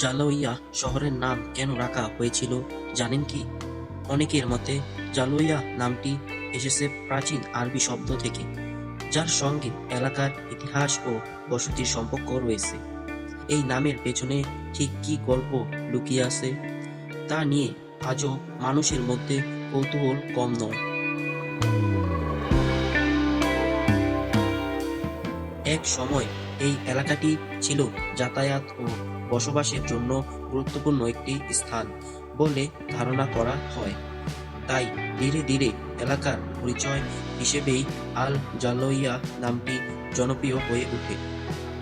জালৌইয়া শহরের নাম কেন রাখা হয়েছিল জানেন কি? অনেকের মতে জালৌইয়া নামটি এসেছে প্রাচীন আরবি শব্দ থেকে, যার সঙ্গে এলাকার ইতিহাস ও বসতির সম্পর্ক রয়েছে। এই নামের পেছনে ঠিক কি গল্প লুকিয়ে আছে তা নিয়ে আজও মানুষের মধ্যে কৌতূহল কম নয়। এক সময় এই এলাকাটি ছিল যাতায়াত ও বসবাসের জন্য গুরুত্বপূর্ণ একটি স্থান বলে ধারণা করা হয়। তাই ধীরে ধীরে এলাকার পরিচয় হিসেবেই আল জালৌইয়া নামটি জনপ্রিয় হয়ে ওঠে।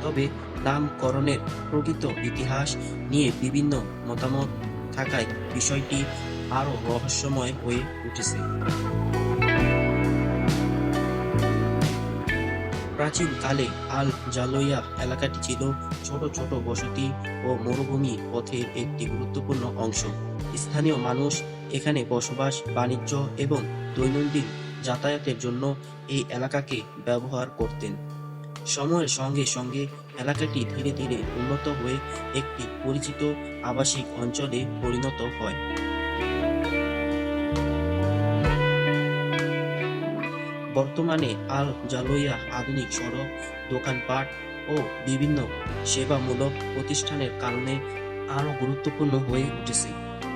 তবে নামকরণের প্রকৃত ইতিহাস নিয়ে বিভিন্ন মতামত থাকায় বিষয়টি আরও রহস্যময় হয়ে উঠেছে। প্রাচীনকালে আল জালৌইয়া এলাকাটি ছিল ছোট ছোট বসতি ও মরুভূমি পথের একটি গুরুত্বপূর্ণ অংশ। স্থানীয় মানুষ এখানে বসবাস, বাণিজ্য এবং দৈনন্দিন যাতায়াতের জন্য এই এলাকাকে ব্যবহার করতেন। সময়ের সঙ্গে সঙ্গে এলাকাটি ধীরে ধীরে উন্নত হয়ে একটি পরিচিত আবাসিক অঞ্চলে পরিণত হয়। বর্তমানে আল জালৌইয়া আধুনিক সড়ক, দোকানপাট ও বিভিন্ন সেবামূলক প্রতিষ্ঠানের কারণে আরও গুরুত্বপূর্ণ হয়ে উঠেছে।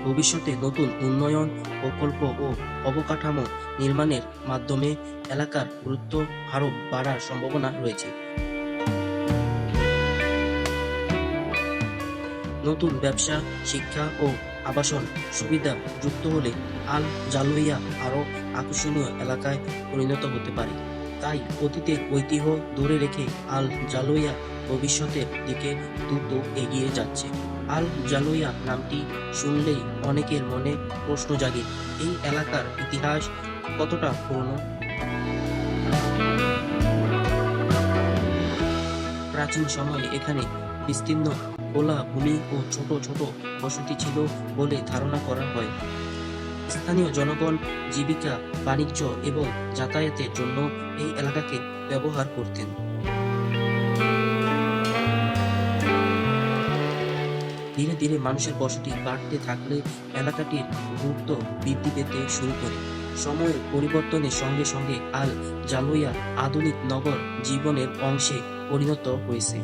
ভবিষ্যতে নতুন উন্নয়ন প্রকল্প ও অবকাঠামো নির্মাণের মাধ্যমে এলাকার গুরুত্ব আরও বাড়ার সম্ভাবনা রয়েছে। নতুন ব্যবসা, শিক্ষা ও আবাসন সুবিধা যুক্ত হলে আল জালৌইয়া আরও আকর্ষণীয় এলাকায় পরিণত হতে পারে। তাই অতীতের ঐতিহ্য ধরে রেখে আল জালৌইয়া ভবিষ্যতের দিকে দ্রুত এগিয়ে যাচ্ছে। আল জালৌইয়া নামটি শুনলেই অনেকের মনে প্রশ্ন জাগে, এই এলাকার ইতিহাস কতটা পুরনো? প্রাচীন সময়ে এখানে বিস্তীর্ণ খোলা ভূমি ও ছোট ছোট বসতি ছিল বলে ধারণা করা হয়। স্থানীয় জনগণ জীবিকা, বাণিজ্য এবং যাতায়াতের জন্য এই এলাকাকে ব্যবহার করতেন। ধীরে ধীরে মানুষের বসতি বাড়তে থাকলে এলাকাটির গুরুত্ব বৃদ্ধি পেতে শুরু করে। সময়ের পরিবর্তনের সঙ্গে সঙ্গে আল জালৌইয়া আধুনিক নগর জীবনের অংশে পরিণত হয়েছে।